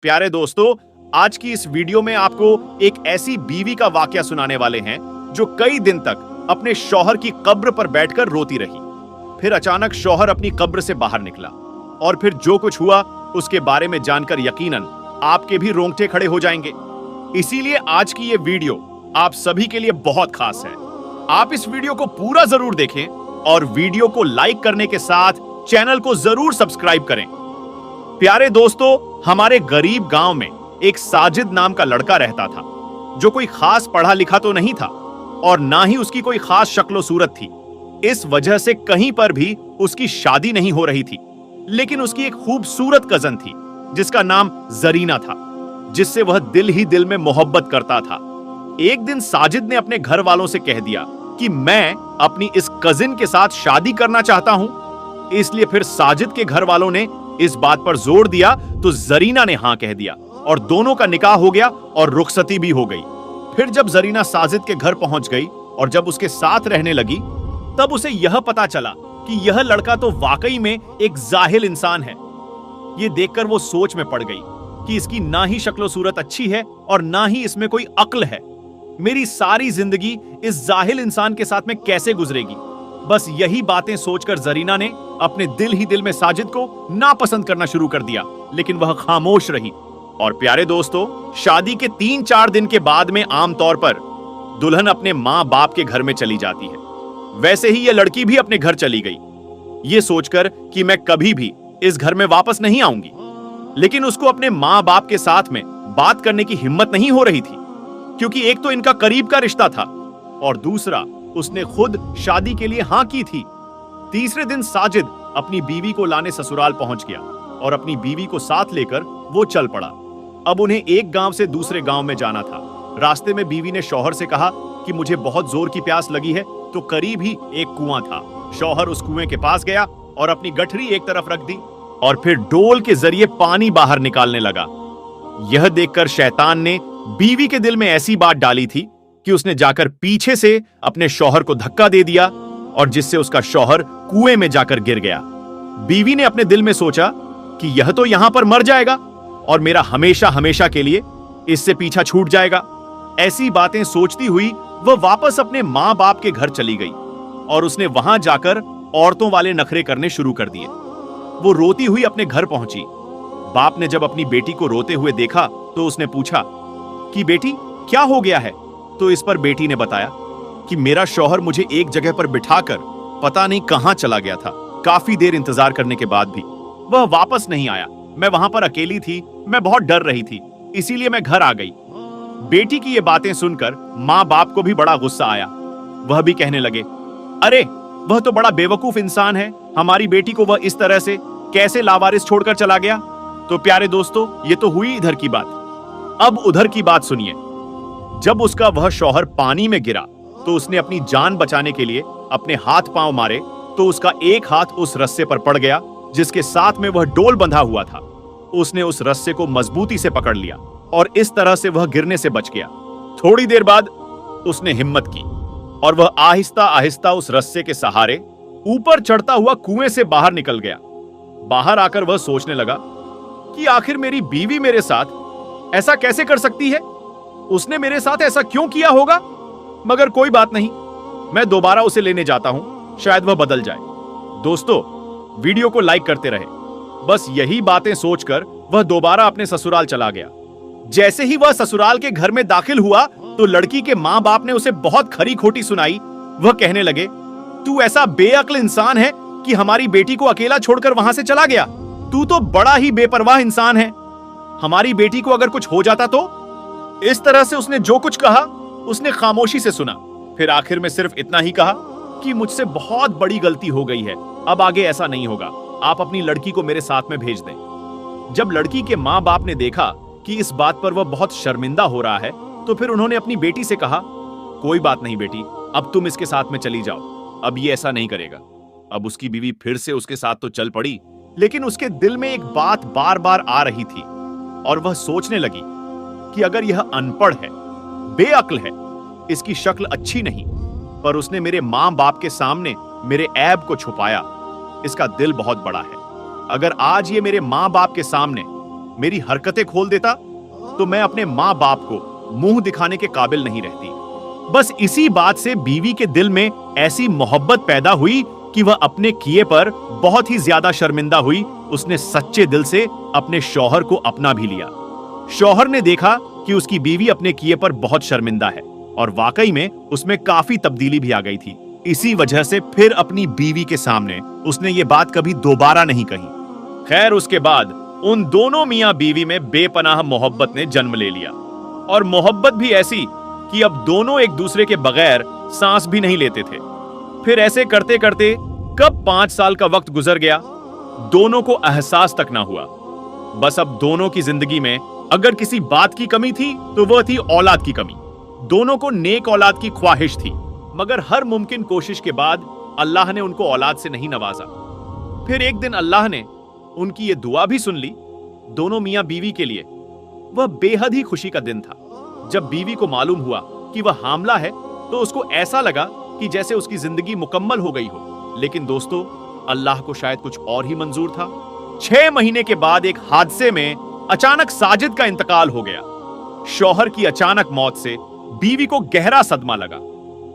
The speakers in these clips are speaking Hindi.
प्यारे दोस्तों, आज की इस वीडियो में आपको एक ऐसी बीवी का वाकया सुनाने वाले हैं जो कई दिन तक अपने शौहर की कब्र पर बैठकर रोती रही। फिर अचानक शौहर अपनी कब्र से बाहर निकला और फिर जो कुछ हुआ उसके बारे में जानकर यकीनन आपके भी रोंगटे खड़े हो जाएंगे। इसीलिए आज की ये वीडियो आप सभी के लिए बहुत खास है। आप इस वीडियो को पूरा जरूर देखें और वीडियो को लाइक करने के साथ चैनल को जरूर सब्सक्राइब करें। प्यारे दोस्तों, हमारे गरीब गांव में एक साजिद नाम का लड़का रहता था जो कोई खास पढ़ा लिखा तो नहीं था और ना ही उसकी कोई खास शक्लो सूरत थी। इस वजह से कहीं पर भी उसकी शादी नहीं हो रही थी। लेकिन उसकी एक खूबसूरत कजन थी जिसका नाम जरीना था, जिससे वह दिल ही दिल में मोहब्बत करता था। एक दिन साजिद ने अपने घर वालों से कह दिया कि मैं अपनी इस कजिन के साथ शादी करना चाहता हूं। इसलिए फिर साजिद के घर वालों ने इस बात पर जोर दिया तो जरीना ने हां कह दिया और दोनों का निकाह हो गया और रुखसती भी हो गई। फिर जब जरीना साजिद के घर पहुंच गई और जब उसके साथ रहने लगी, तब उसे यह पता चला कि यह लड़का तो वाकई में एक जाहिल इंसान है। यह देखकर वो सोच में पड़ गई कि इसकी ना ही शक्लो सूरत अच्छी है और ना ही इसमें कोई अक्ल है। मेरी सारी जिंदगी इस जाहिल इंसान के साथ में कैसे गुजरेगी। बस यही बातें सोचकर जरीना ने अपने दिल ही दिल में साजिद को नापसंद करना शुरू कर दिया, लेकिन वह खामोश रही। और प्यारे दोस्तों, शादी के 3-4 दिन के बाद में आमतौर पर दुल्हन अपने माँ बाप के घर में चली जाती है। वैसे ही यह लड़की भी अपने घर चली गई, ये सोचकर कि मैं कभी भी इस घर में वापस नहीं आऊंगी। लेकिन उसको अपने माँ बाप के साथ में बात करने की हिम्मत नहीं हो रही थी, क्योंकि एक तो इनका करीब का रिश्ता था और दूसरा उसने खुद शादी के लिए हां की थी। तीसरे दिन साजिद अपनी बीवी को लाने ससुराल पहुंच गया और अपनी बीवी को साथ लेकर वो चल पड़ा। अब उन्हें एक गांव से दूसरे गांव में जाना था। रास्ते में बीवी ने शौहर से कहा कि मुझे बहुत जोर की प्यास लगी है, तो करीब ही एक कुआं था। शौहर उस कुएं के पास गया और अपनी गठरी एक तरफ रख दी और फिर डोल के जरिए पानी बाहर निकालने लगा। यह देखकर शैतान ने बीवी के दिल में ऐसी बात डाली थी कि उसने जाकर पीछे से अपने शौहर को धक्का दे दिया और जिससे उसका शौहर कुएं में जाकर गिर गया। बीवी ने अपने दिल में सोचा कि यह तो यहां पर मर जाएगा और मेरा हमेशा हमेशा के लिए इससे पीछा छूट जाएगा। ऐसी बातें सोचती हुई वह वापस अपने माँ बाप के घर चली गई और उसने वहां जाकर औरतों वाले नखरे करने शुरू कर दिए। वो रोती हुई अपने घर पहुंची। बाप ने जब अपनी बेटी को रोते हुए देखा तो उसने पूछा कि बेटी क्या हो गया है। तो इस पर बेटी ने बताया कि मेरा शौहर मुझे एक जगह पर बिठाकर पता नहीं कहां चला गया था। काफी देर इंतजार करने के बाद भी वह वापस नहीं आया। मैं वहां पर अकेली थी, मैं बहुत डर रही थी, इसीलिए मैं घर आ गई। बेटी की ये बातें सुनकर माँ बाप को भी बड़ा गुस्सा आया। वह भी कहने लगे, अरे वह तो बड़ा बेवकूफ इंसान है, हमारी बेटी को वह इस तरह से कैसे लावारिस छोड़कर चला गया। तो प्यारे दोस्तों, ये तो हुई इधर की बात। अब उधर की बात सुनिए। जब उसका वह शौहर पानी में गिरा तो उसने अपनी जान बचाने के लिए अपने हाथ पांव मारे, तो उसका एक हाथ उस रस्से पर पड़ गया जिसके साथ में वह डोल बंधा हुआ था। उसने उस रस्से को मजबूती से पकड़ लिया और इस तरह से वह गिरने से बच गया। थोड़ी देर बाद उसने हिम्मत की और वह आहिस्ता आहिस्ता उस रस्से के सहारे ऊपर चढ़ता हुआ कुएं से बाहर निकल गया। बाहर आकर वह सोचने लगा कि आखिर मेरी बीवी मेरे साथ ऐसा कैसे कर सकती है, उसने मेरे साथ ऐसा क्यों किया होगा। मगर कोई बात नहीं, मैं दोबारा उसे लेने जाता हूं, शायद वह बदल जाए। दोस्तों, वीडियो को लाइक करते रहे। बस यही बातें सोचकर वह दोबारा अपने ससुराल चला गया। जैसे ही वह ससुराल के घर में दाखिल हुआ तो लड़की के माँ बाप ने उसे बहुत खरी खोटी सुनाई। वह कहने लगे, तू ऐसा बेअक्ल इंसान है कि हमारी बेटी को अकेला छोड़कर वहां से चला गया। तू तो बड़ा ही बेपरवाह इंसान है। हमारी बेटी को अगर कुछ हो जाता तो। इस तरह से उसने जो कुछ कहा उसने खामोशी से सुना। फिर आखिर में सिर्फ इतना ही कहा कि मुझसे बहुत बड़ी गलती हो गई है, अब आगे ऐसा नहीं होगा, आप अपनी लड़की को मेरे साथ में भेज दें। जब लड़की के माँ बाप ने देखा कि इस बात पर वह बहुत शर्मिंदा हो रहा है, तो फिर उन्होंने अपनी बेटी से कहा, कोई बात नहीं बेटी, अब तुम इसके साथ में चली जाओ, अब ये ऐसा नहीं करेगा। अब उसकी बीवी फिर से उसके साथ तो चल पड़ी, लेकिन उसके दिल में एक बात बार बार आ रही थी और वह सोचने लगी कि अगर यह अनपढ़ है, बेअक्ल है, इसकी शक्ल अच्छी नहीं, पर उसने मेरे माँ बाप के सामने मेरे ऐब को छुपाया, इसका दिल बहुत बड़ा है। अगर आज ये मेरे माँ बाप के सामने मेरी हरकतें खोल देता तो मैं अपने माँ बाप को मुंह दिखाने के काबिल नहीं रहती। बस इसी बात से बीवी के दिल में ऐसी मोहब्बत पैदा हुई कि वह अपने किए पर बहुत ही ज्यादा शर्मिंदा हुई। उसने सच्चे दिल से अपने शौहर को अपना भी लिया। शौहर ने देखा कि उसकी बीवी अपने किए पर बहुत शर्मिंदा है और वाकई में उसमें काफी तब्दीली भी आ गई थी। इसी वजह से फिर अपनी बीवी के सामने उसने ये बात कभी दोबारा नहीं कही। खैर, उसके बाद उन दोनों मियां बीवी में बेपनाह मोहब्बत ने जन्म ले लिया, और मोहब्बत भी ऐसी कि अब दोनों एक दूसरे के बगैर सांस भी नहीं लेते थे। फिर ऐसे करते करते कब 5 साल का वक्त गुजर गया, दोनों को एहसास तक ना हुआ। बस अब दोनों की जिंदगी में अगर किसी बात की कमी थी तो वह थी औलाद की कमी। दोनों को नेक औलाद की ख्वाहिश थी, मगर हर मुमकिन कोशिश के बाद अल्लाह ने उनको औलाद से नहीं नवाजा। फिर एक दिन अल्लाह ने उनकी ये दुआ भी सुन ली। दोनों मियां बीवी के लिए वह बेहद ही खुशी का दिन था। जब बीवी को मालूम हुआ कि वह हामला है तो उसको ऐसा लगा कि जैसे उसकी जिंदगी मुकम्मल हो गई हो। लेकिन दोस्तों, अल्लाह को शायद कुछ और ही मंजूर था। 6 महीने के बाद एक हादसे में अचानक साजिद का इंतकाल हो गया। शौहर की अचानक मौत से बीवी को गहरा सदमा लगा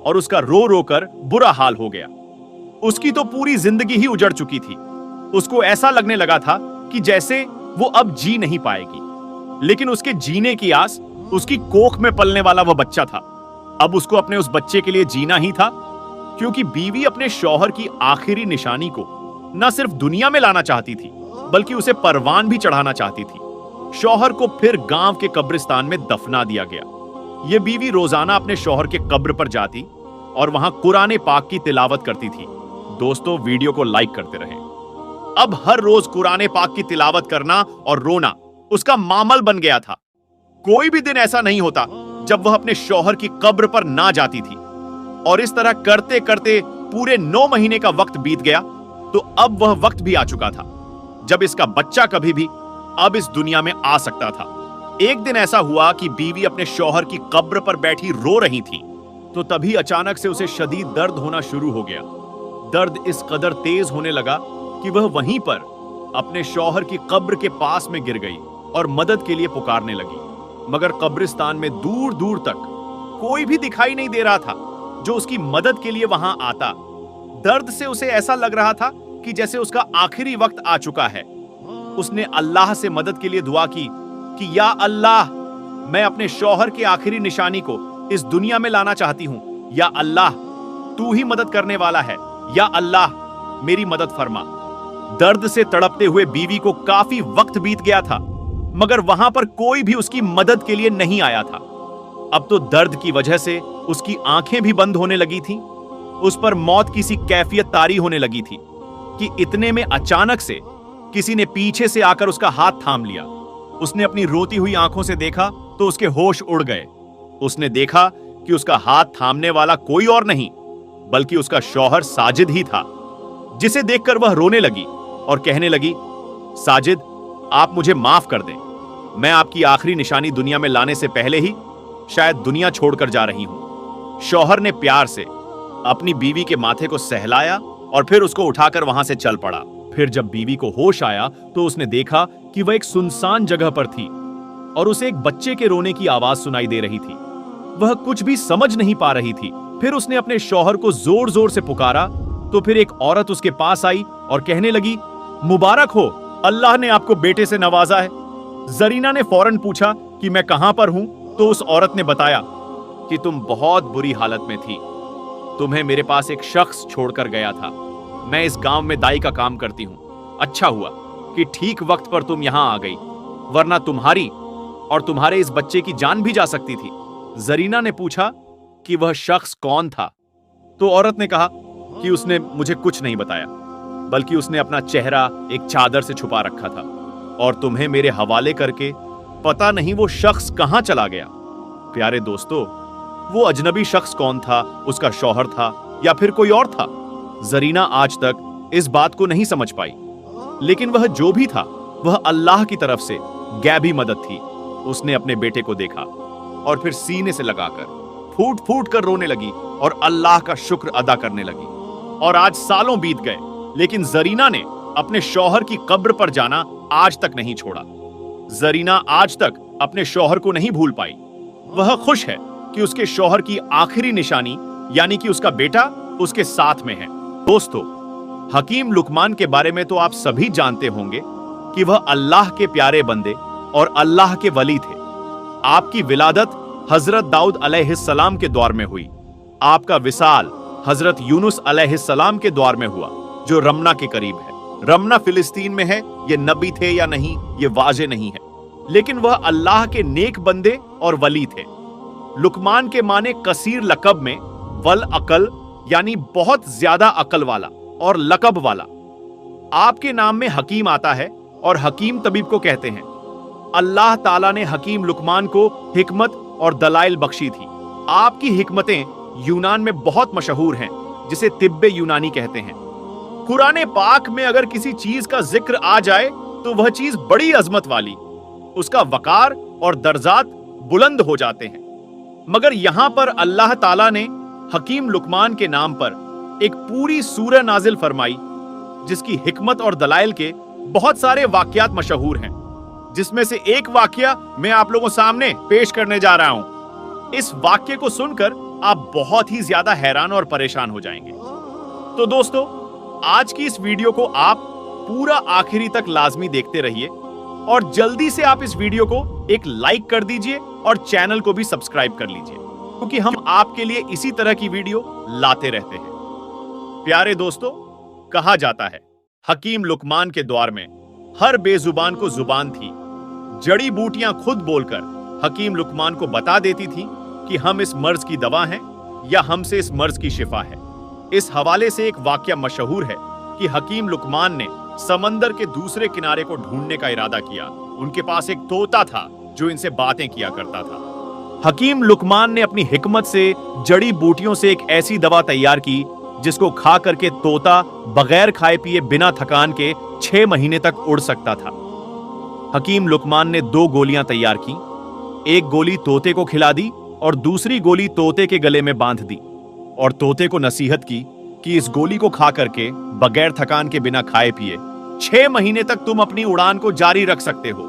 और उसका रो रो कर बुरा हाल हो गया। उसकी तो पूरी जिंदगी ही उजड़ चुकी थी। उसको ऐसा लगने लगा था कि जैसे वो अब जी नहीं पाएगी। लेकिन उसके जीने की आस उसकी कोख में पलने वाला वह बच्चा था। अब उसको अपने उस बच्चे के लिए जीना ही था, क्योंकि बीवी अपने शौहर की आखिरी निशानी को न सिर्फ दुनिया में लाना चाहती थी, बल्कि उसे परवान भी चढ़ाना चाहती थी। शौहर को फिर गांव के कब्रिस्तान में दफना दिया गया। यह बीवी रोजाना अपने शौहर के कब्र पर जाती और वहां कुरान पाक की तिलावत करती थी। दोस्तों, वीडियो को लाइक करते रहें। अब हर रोज कुरान पाक की तिलावत करना और रोना उसका मामल बन गया था। कोई भी दिन ऐसा नहीं होता जब वह अपने शौहर की कब्र पर ना जाती थी। और इस तरह करते करते पूरे 9 महीने का वक्त बीत गया। तो अब वह वक्त भी आ चुका था जब इसका बच्चा कभी भी अब इस दुनिया में आ सकता था। एक दिन ऐसा हुआ कि बीवी अपने शौहर की कब्र पर बैठी रो रही थी, तो तभी अचानक से उसे शदीद दर्द होना शुरू हो गया। दर्द इस कदर तेज होने लगा कि वह वहीं पर अपने शौहर की कब्र के पास में गिर गई और मदद के लिए पुकारने लगी। मगर कब्रिस्तान में दूर दूर तक कोई भी दिखाई नहीं दे रहा था जो उसकी मदद के लिए वहां आता। दर्द से उसे ऐसा लग रहा था कि जैसे उसका आखिरी वक्त आ चुका है। उसने अल्लाह से मदद के लिए दुआ की कि या अल्लाह, मैं अपने शौहर की आखिरी निशानी को इस दुनिया में लाना चाहती हूं। या अल्लाह, तू ही मदद करने वाला है। या अल्लाह, मेरी मदद फरमा। दर्द से तड़पते हुए बीवी को काफी वक्त बीत गया था, मगर वहां पर कोई भी उसकी मदद के लिए नहीं आया था। अब तो दर्द की वजह से उसकी आंखें भी बंद होने लगी थीं। उस पर मौत की सी कैफियत तारी होने लगी थी कि इतने में अचानक से किसी ने पीछे से आकर उसका हाथ थाम लिया। उसने अपनी रोती हुई आंखों से देखा तो उसके होश उड़ गए। उसने देखा कि उसका हाथ थामने वाला कोई और नहीं बल्कि उसका शौहर साजिद ही था, जिसे देखकर वह रोने लगी और कहने लगी, साजिद, आप मुझे माफ कर दें। मैं आपकी आखिरी निशानी दुनिया में लाने से पहले ही शायद दुनिया छोड़कर जा रही हूं। शौहर ने प्यार से अपनी बीवी के माथे को सहलाया और फिर उसको उठाकर वहां से चल पड़ा। फिर जब बीवी को होश आया तो उसने देखा कि वह एक सुनसान जगह पर थी और उसे एक बच्चे के रोने की आवाज सुनाई दे रही थी। वह कुछ भी समझ नहीं पा रही थी। फिर उसने अपने शौहर को जोर जोर से पुकारा तो फिर एक औरत उसके पास आई और कहने लगी, मुबारक हो, अल्लाह ने आपको बेटे से नवाजा है। जरीना ने फौरन पूछा कि मैं कहां पर हूं, तो उस औरत ने बताया कि तुम बहुत बुरी हालत में थी। तुम्हें मेरे पास एक शख्स छोड़कर गया था। मैं इस गांव में दाई का काम करती हूं। अच्छा हुआ कि ठीक वक्त पर तुम यहां आ गई, वरना तुम्हारी और तुम्हारे इस बच्चे की जान भी जा सकती थी। जरीना ने पूछा कि वह शख्स कौन था, तो औरत ने कहा कि उसने मुझे कुछ नहीं बताया, बल्कि उसने अपना चेहरा एक चादर से छुपा रखा था और तुम्हें मेरे हवाले करके पता नहीं वो शख्स कहां चला गया। प्यारे दोस्तों, वो अजनबी शख्स कौन था? उसका शौहर था या फिर कोई और था? जरीना आज तक इस बात को नहीं समझ पाई, लेकिन वह जो भी था वह अल्लाह की तरफ से गैबी मदद थी। उसने अपने बेटे को देखा और फिर सीने से लगाकर फूट फूट कर रोने लगी और अल्लाह का शुक्र अदा करने लगी। और आज सालों बीत गए, लेकिन जरीना ने अपने शौहर की कब्र पर जाना आज तक नहीं छोड़ा। जरीना आज तक अपने शौहर को नहीं भूल पाई। वह खुश है कि उसके शौहर की आखिरी निशानी यानी कि उसका बेटा उसके साथ में है। दोस्तों, हकीम लुकमान के बारे में तो आप सभी जानते होंगे कि वह अल्लाह के प्यारे बंदे और अल्लाह के वली थे। आपकी विलादत हजरत दाऊद अलैहिस्सलाम के दौर में हुई। आपका विसाल हजरत यूनुस अलैहिस्सलाम के दौर में हुआ, जो रमना के करीब है। रमना फिलिस्तीन में है। ये नबी थे या नहीं ये वाजे नहीं है, लेकिन वह अल्लाह के नेक बंदे और वली थे। लुकमान के माने कसीर लकब में वल अकल यानी बहुत ज्यादा अकल वाला और लकब वाला। आपके नाम में हकीम आता है और हकीम तबीब को कहते हैं। अल्लाह ताला ने हकीम लुकमान को हिकमत और दलाइल बख्शी थी। आपकी हिकमतें यूनान में बहुत मशहूर हैं, जिसे तिब्बे यूनानी कहते हैं। कुराने पाक में अगर किसी चीज का जिक्र आ जाए तो वह चीज बड़ी अजमत वाली, उसका वकार और दर्जात बुलंद हो जाते हैं। मगर यहां पर अल्लाह ताला ने हकीम लुकमान के नाम पर एक पूरी सूरह नाजिल फरमाई, जिसकी हिकमत और दलाइल के बहुत सारे वाकयात मशहूर हैं, जिसमें से एक वाकया मैं आप लोगों सामने पेश करने जा रहा हूं। इस वाक्य को सुनकर आप बहुत ही ज्यादा हैरान और परेशान हो जाएंगे। तो दोस्तों, आज की इस वीडियो को आप पूरा आखिरी तक लाजमी देखते रहिए और जल्दी से आप इस वीडियो को एक लाइक कर दीजिए और चैनल को भी सब्सक्राइब कर लीजिए, क्योंकि हम आपके लिए इसी तरह की वीडियो लाते रहते हैं। प्यारे दोस्तों, कहा जाता है हकीम लुकमान के दौर में हर बेजुबान को जुबान थी। जड़ी बूटियां खुद बोलकर हकीम लुकमान को बता देती थी कि हम इस मर्ज की दवा हैं या हमसे इस मर्ज की शिफा है। इस हवाले से एक वाकया मशहूर है कि हकीम लुकमान ने समंदर के दूसरे किनारे को ढूंढने का इरादा किया। उनके पास एक तोता था जो इनसे बातें किया करता था। हकीम लुकमान ने अपनी हिकमत से जड़ी बूटियों से एक ऐसी दवा तैयार की जिसको खा करके तोता बगैर खाए पिए बिना थकान के 6 महीने तक उड़ सकता था। हकीम लुकमान ने 2 गोलियां तैयार की। एक गोली तोते को खिला दी और दूसरी गोली तोते के गले में बांध दी और तोते को नसीहत की कि इस गोली को खा करके बगैर थकान के बिना खाए पिए 6 महीने तक तुम अपनी उड़ान को जारी रख सकते हो।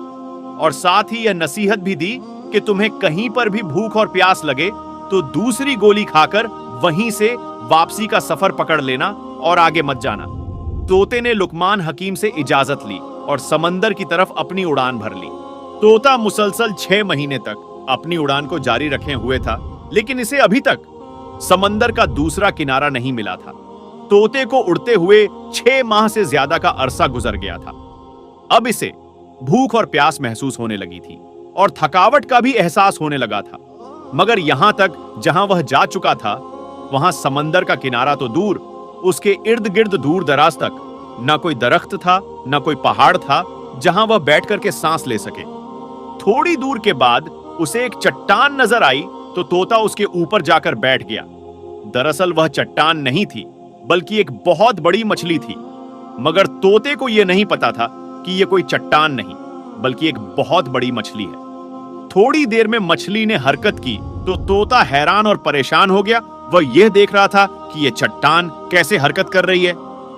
और साथ ही यह नसीहत भी दी कि तुम्हें कहीं पर भी भूख और प्यास लगे तो दूसरी गोली खाकर वहीं से वापसी का सफर पकड़ लेना और आगे मत जाना। तोते ने लुकमान हकीम से इजाजत ली और समंदर की तरफ अपनी उड़ान भर ली। तोता मुसलसल 6 महीने तक अपनी उड़ान को जारी रखे हुए था, लेकिन इसे अभी तक समंदर का दूसरा किनारा नहीं मिला था। तोते को उड़ते हुए 6 माह से ज्यादा का अरसा गुजर गया था। अब इसे भूख और प्यास महसूस होने लगी थी और थकावट का भी एहसास होने लगा था। मगर यहां तक जहां वह जा चुका था, वहां समंदर का किनारा तो दूर, उसके इर्द गिर्द दूर दराज तक ना कोई दरख्त था, ना कोई पहाड़ था जहां वह बैठ करके सांस ले सके। थोड़ी दूर के बाद उसे एक चट्टान नजर आई तो तोता उसके ऊपर जाकर बैठ गया। दरअसल वह चट्टान नहीं थी, बल्कि एक बहुत बड़ी मछली थी। मगर तोते को यह नहीं पता था कि यह कोई चट्टान नहीं, बल्कि एक बहुत बड़ी मछली है। थोड़ी देर में मछली ने हरकत की तो तोता हैरान और परेशान हो गया। वह यह देख रहा था कि यह चट्टान कैसे हरकत कर रही है।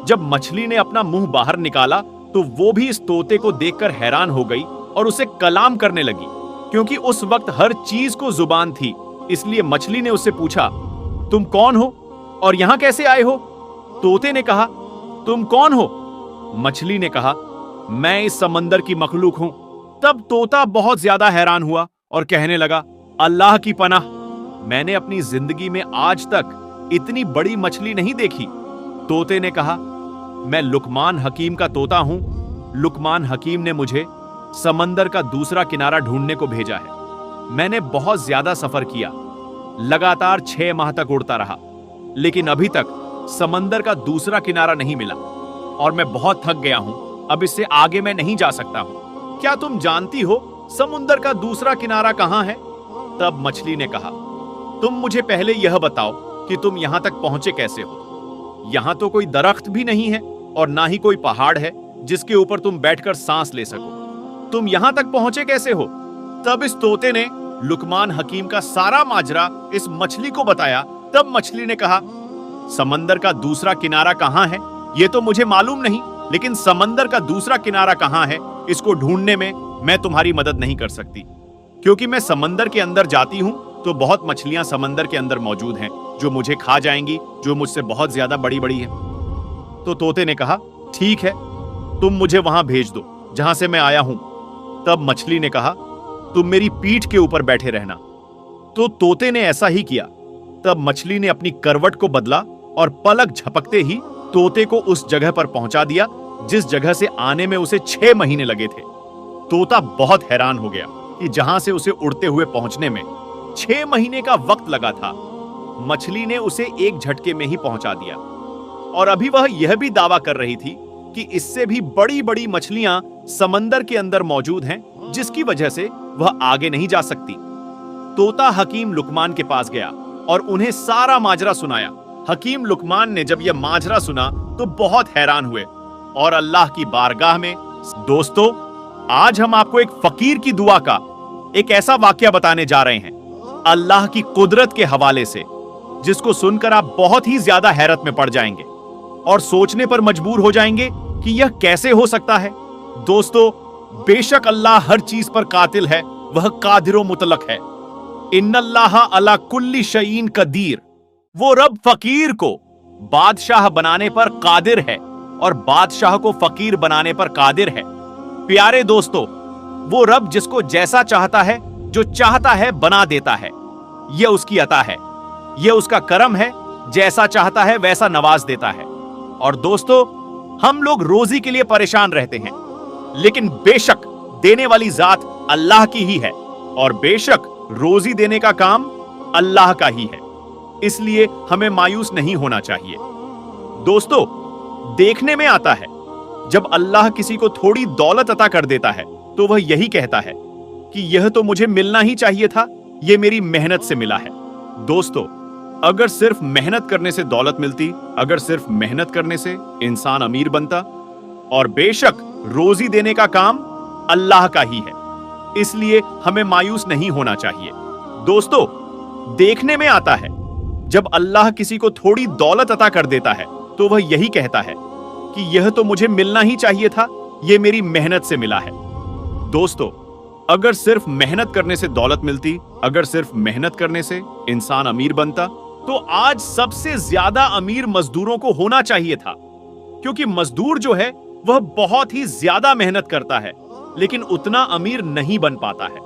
जब मछली ने अपना मुंह बाहर निकाला तो वो भी इस तोते को देखकर हैरान हो गई और उसे कलाम करने लगी। क्योंकि उस वक्त हर चीज को जुबान थी, इसलिए मछली ने उससे पूछा, तुम कौन हो और यहां कैसे आए हो? तोते ने कहा, तुम कौन हो? मछली ने कहा, मैं इस समंदर की मखलूक हूं। तब तोता बहुत ज्यादा हैरान हुआ और कहने लगा, अल्लाह की पनाह, मैंने अपनी जिंदगी में आज तक इतनी बड़ी मछली नहीं देखी। तोते ने कहा, मैं लुकमान हकीम का तोता हूं। लुकमान हकीम ने मुझे समंदर का दूसरा किनारा ढूंढने को भेजा है। मैंने बहुत ज्यादा सफर किया, लगातार 6 माह तक उड़ता रहा, लेकिन अभी तक समंदर का दूसरा किनारा नहीं मिला और मैं बहुत थक गया हूं। अब इससे आगे मैं नहीं जा सकता हूं। क्या तुम जानती हो समुंदर का दूसरा किनारा कहां है? तब मछली ने कहा, तुम मुझे पहले यह बताओ कि तुम यहां तक पहुंचे कैसे हो? यहां तो कोई दरख्त भी नहीं है और ना ही कोई पहाड़ है जिसके ऊपर तुम बैठकर सांस ले सको। तुम यहां तक पहुंचे कैसे हो? तब इस तोते ने लुकमान हकीम का सारा माजरा इस मछली को बताया। तब मछली ने कहा, समंदर का दूसरा किनारा कहां है यह तो मुझे मालूम नहीं, लेकिन समंदर का दूसरा किनारा कहां है इसको ढूंढने में मैं तुम्हारी मदद नहीं कर सकती, क्योंकि मैं समंदर के अंदर जाती हूं तो बहुत मछलियां समंदर के अंदर मौजूद हैं जो मुझे खा जाएंगी, जो मुझसे बहुत ज्यादा बड़ी बड़ी हैं। तो तोते ने कहा, ठीक है, तुम मुझे वहां भेज दो जहां से मैं आया हूं। तब मछली ने कहा, तुम मेरी पीठ के ऊपर बैठे रहना। तो तोते ने ऐसा ही किया। तब मछली ने अपनी करवट को बदला और पलक झपकते ही तोते को उस जगह पर पहुंचा दिया जिस जगह से आने में उसे 6 महीने लगे थे। तोता बहुत हैरान हो गया कि जहां से उसे उड़ते हुए पहुंचने में 6 महीने का वक्त लगा था, मछली ने उसे एक झटके में ही पहुंचा दिया। और अभी वह यह भी दावा कर रही थी कि इससे भी बड़ी बड़ी मछलियां समंदर के अंदर मौजूद हैं, जिसकी वजह से वह आगे नहीं जा सकती। तोता हकीम लुकमान के पास गया और उन्हें सारा माजरा सुनाया। हकीम लुकमान ने जब यह माजरा सुना तो बहुत हैरान हुए और अल्लाह की बारगाह में, दोस्तों, आज हम आपको एक फकीर की दुआ का एक ऐसा वाकया बताने जा रहे हैं अल्लाह की कुदरत के हवाले से, जिसको सुनकर आप बहुत ही ज्यादा हैरत में पड़ जाएंगे और सोचने पर मजबूर हो जाएंगे कि यह कैसे हो सकता है। दोस्तों, बेशक अल्लाह हर चीज पर कातिल है, वह कादिरो मुतलक है। इन्नल्लाह अला कुल्ली शईन कदीर। वो रब फकीर को बादशाह बनाने पर कादिर है और बादशाह को फकीर बनाने पर कादिर है। प्यारे दोस्तों, वो रब जिसको जैसा चाहता है, जो चाहता है बना देता है। यह उसकी अता है, यह उसका करम है, जैसा चाहता है वैसा नवाज देता है। और दोस्तों, हम लोग रोजी के लिए परेशान रहते हैं, लेकिन बेशक देने वाली जात अल्लाह की ही है और बेशक रोजी देने का काम अल्लाह का ही है। इसलिए हमें मायूस नहीं होना चाहिए। दोस्तों, देखने में आता है जब अल्लाह किसी को थोड़ी दौलत अता कर देता है तो वह यही कहता है कि यह तो मुझे मिलना ही चाहिए था, यह मेरी मेहनत से मिला है। दोस्तों, अगर सिर्फ मेहनत करने से दौलत मिलती, अगर सिर्फ मेहनत करने से इंसान अमीर बनता, और बेशक रोजी देने का काम अल्लाह का ही है, इसलिए हमें मायूस नहीं होना चाहिए। दोस्तों, देखने में आता है जब अल्लाह किसी को थोड़ी दौलत अता कर देता है तो वह यही कहता है कि यह तो मुझे मिलना ही चाहिए था, यह मेरी मेहनत से मिला है। दोस्तों, अगर सिर्फ मेहनत करने से दौलत मिलती, अगर सिर्फ मेहनत करने से इंसान अमीर बनता, तो आज सबसे ज्यादा अमीर मजदूरों को होना चाहिए था, क्योंकि मजदूर जो है वह बहुत ही ज्यादा मेहनत करता है लेकिन उतना अमीर नहीं बन पाता है।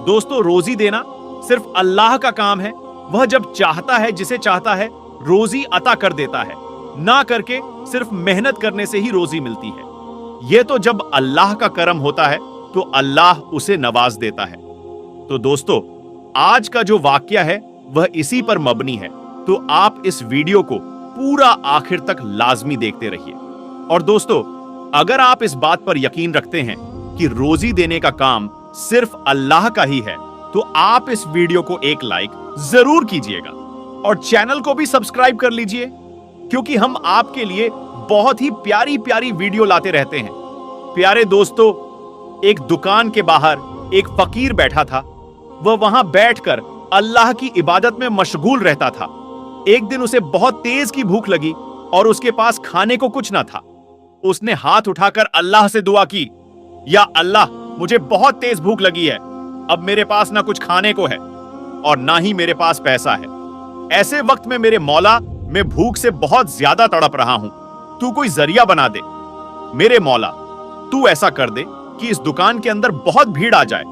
दोस्तों, रोजी देना सिर्फ अल्लाह का काम है। वह जब चाहता है, जिसे चाहता है, रोजी अता कर देता है, ना करके सिर्फ मेहनत करने से ही रोजी मिलती है। यह तो जब अल्लाह का करम होता है तो अल्लाह उसे नवाज देता है। तो दोस्तों, आज का जो वाकया है वह इसी पर मबनी है, तो आप इस वीडियो को पूरा आखिर तक लाजमी देखते रहिए। और दोस्तों, अगर आप इस बात पर यकीन रखते हैं कि रोजी देने का काम सिर्फ अल्लाह का ही है, तो आप इस वीडियो को एक लाइक जरूर कीजिएगा और चैनल को भी सब्सक्राइब कर लीजिए, क्योंकि हम आपके लिए बहुत ही प्यारी प्यारी वीडियो लाते रहते हैं। प्यारे दोस्तों, एक दुकान के बाहर एक फकीर बैठा था। वह वहां बैठकर अल्लाह की इबादत में मशगूल रहता था। एक दिन उसे बहुत तेज की भूख लगी और उसके पास खाने को कुछ ना था। उसने हाथ उठाकर अल्लाह से दुआ की, या अल्लाह, मुझे बहुत तेज भूख लगी है, अब मेरे पास ना कुछ खाने को है और ना ही मेरे पास पैसा है। ऐसे वक्त में मेरे मौला, मैं भूख से बहुत ज्यादा तड़प रहा हूं, तू कोई जरिया बना दे। मेरे मौला, तू ऐसा कर दे कि इस दुकान के अंदर बहुत भीड़ आ जाए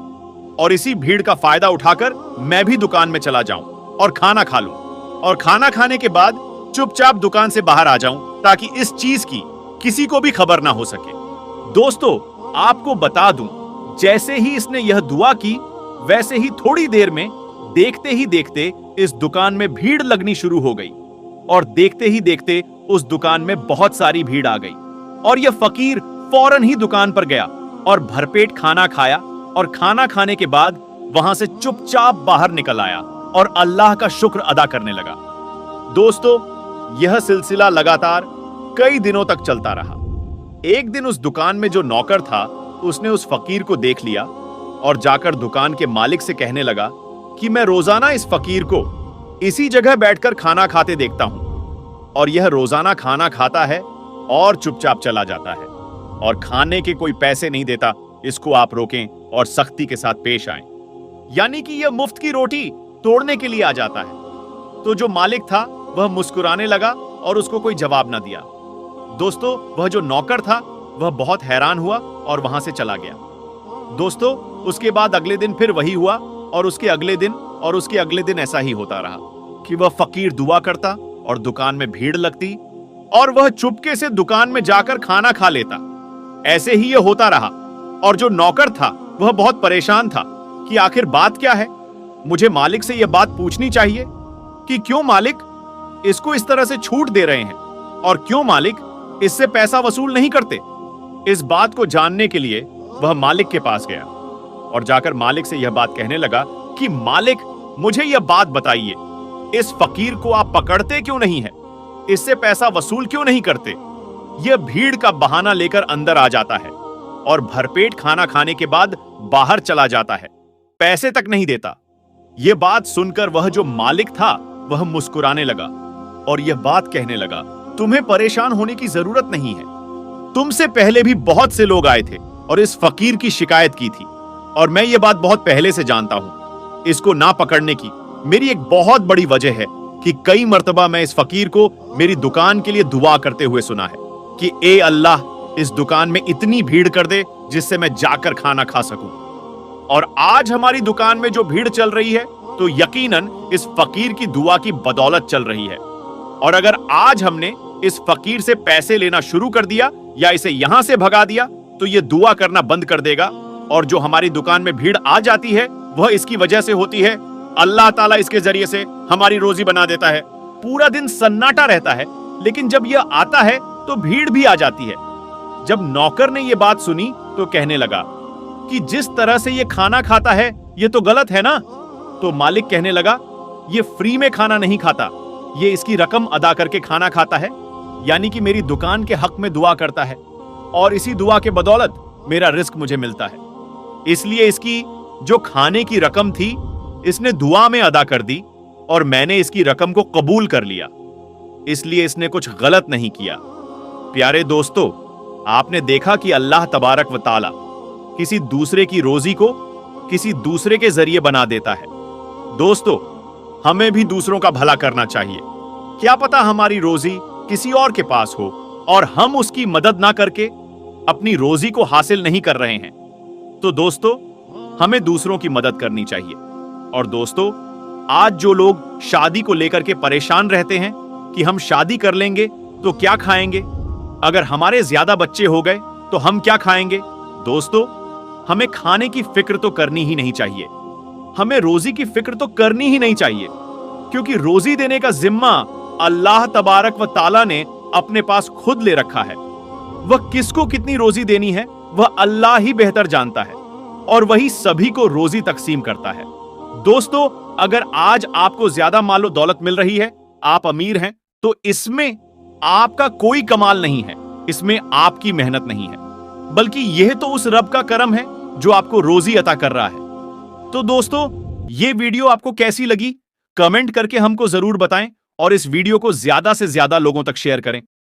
और इसी भीड़ का फायदा उठाकर मैं भी दुकान में चला जाऊं और खाना खा लूं, और खाना खाने के बाद चुपचाप दुकान से बाहर आ जाऊं, ताकि इस चीज की किसी को भी खबर ना हो सके। दोस्तों, आपको बता दूं, जैसे ही इसने यह दुआ की, वैसे ही थोड़ी देर में देखते ही देखते इस दुकान में भीड़ लगनी शुरू हो गई और देखते ही देखते उस दुकान में बहुत सारी भीड़ आ गई और यह फकीर फौरन ही दुकान पर गया और भरपेट खाना खाया और खाना खाने के बाद वहां से चुपचाप बाहर निकल आया और अल्लाह का शुक्र अदा करने लगा। दोस्तों, यह सिलसिला लगातार कई दिनों तक चलता रहा। एक दिन उस दुकान में जो नौकर था, उसने उस फकीर को देख लिया और जाकर दुकान के मालिक से कहने लगा कि मैं रोजाना इस फकीर को इसी जगह बैठकर खाना खाते देखता हूं, और यह रोजाना खाना खाता है और चुपचाप चला जाता है और खाने के कोई पैसे नहीं देता इसको आप रोकें और सख्ती के साथ पेश आएं। यानी कि यह मुफ्त की रोटी तोड़ने के लिए आ जाता है। तो जो मालिक था वह मुस्कुराने लगा और उसको कोई जवाब ना दिया। दोस्तों, वह जो नौकर था वह बहुत हैरान हुआ और वहां से चला गया। दोस्तों, उसके बाद अगले दिन फिर वही हुआ और उसके अगले दिन और उसके अगले दिन ऐसा ही होता रहा कि वह फकीर दुआ करता और दुकान में भीड़ लगती और वह चुपके से दुकान में जाकर खाना खा लेता। ऐसे ही यह होता रहा और जो नौकर था वह बहुत परेशान था कि आखिर बात क्या है। मुझे मालिक से यह बात पूछनी चाहिए कि क्यों मालिक इसको इस तरह से छूट दे रहे हैं और क्यों मालिक इससे पैसा वसूल नहीं करते। इस बात को जानने के लिए वह मालिक के पास गया और जाकर मालिक से यह बात कहने लगा कि मालिक, मुझे यह बात बताइए, इस फकीर को आप पकड़ते क्यों नहीं है, इससे पैसा वसूल क्यों नहीं करते। यह भीड़ का बहाना लेकर अंदर आ जाता है और भरपेट खाना खाने के बाद बाहर चला जाता है, पैसे तक नहीं देता। यह बात सुनकर वह जो मालिक था वह मुस्कुराने लगा और यह बात कहने लगा, तुम्हें परेशान होने की जरूरत नहीं है। तुमसे पहले भी बहुत से लोग आए थे और इस फकीर की शिकायत की थी और मैं ये बात बहुत पहले से जानता हूं। इसको ना पकड़ने की मेरी एक बहुत बड़ी वजह है कि कई मर्तबा मैं इस फकीर को मेरी दुकान के लिए दुआ करते हुए सुना है कि ए अल्लाह, इस दुकान में इतनी भीड़ कर दे जिससे मैं जाकर खाना खा सकूं। और आज हमारी दुकान में जो भीड़ चल रही है तो यकीनन इस फकीर की दुआ की बदौलत चल रही है। और अगर आज हमने इस फकीर से पैसे लेना शुरू कर दिया या इसे यहां से भगा दिया तो यह दुआ करना बंद कर देगा और जो हमारी दुकान में भीड़ आ जाती है वह इसकी वजह से होती है। अल्लाह ताला इसके जरिए से हमारी रोजी बना देता है। पूरा दिन सन्नाटा रहता है, लेकिन जब यह आता है तो भीड़ भी आ जाती है। जब नौकर ने यह बात सुनी तो कहने लगा कि जिस तरह से यह खाना खाता है यह तो गलत है ना। तो मालिक कहने लगा, यह फ्री में खाना नहीं खाता, यह इसकी रकम अदा करके खाना खाता है, यानी कि मेरी दुकान के हक में दुआ करता है और इसी दुआ के बदौलत मेरा रिस्क मुझे मिलता है। इसलिए इसकी जो खाने की रकम थी इसने दुआ में अदा कर दी और मैंने इसकी रकम को कबूल कर लिया। इसलिए इसने कुछ गलत नहीं किया। प्यारे दोस्तों, आपने देखा कि अल्लाह तबारक व ताला किसी दूसरे की रोजी को किसी दूसरे के जरिए बना देता है। दोस्तों, हमें भी दूसरों का भला करना चाहिए। क्या पता हमारी रोजी किसी और के पास हो और हम उसकी मदद ना करके अपनी रोजी को हासिल नहीं कर रहे हैं। तो दोस्तों, हमें दूसरों की मदद करनी चाहिए। और दोस्तों, आज जो लोग शादी को लेकर के परेशान रहते हैं कि हम शादी कर लेंगे तो क्या खाएंगे, अगर हमारे ज्यादा बच्चे हो गए तो हम क्या खाएंगे। दोस्तों, हमें खाने की फिक्र तो करनी ही नहीं चाहिए, हमें रोजी की फिक्र तो करनी ही नहीं चाहिए, क्योंकि रोजी देने का जिम्मा अल्लाह तबारक व ताला ने अपने पास खुद ले रखा है। वह किसको कितनी रोजी देनी है वह अल्लाह ही बेहतर जानता है और वही सभी को रोजी तकसीम करता है। दोस्तों, अगर आज आपको ज्यादा मालो दौलत मिल रही है, आप अमीर हैं, तो इसमें आपका कोई कमाल नहीं है, इसमें आपकी मेहनत नहीं है, बल्कि यह तो उस रब का करम है जो आपको रोजी अता कर रहा है। तो दोस्तों, यह वीडियो आपको कैसी लगी कमेंट करके हमको जरूर बताएं और इस वीडियो को ज्यादा से ज्यादा लोगों तक शेयर करें।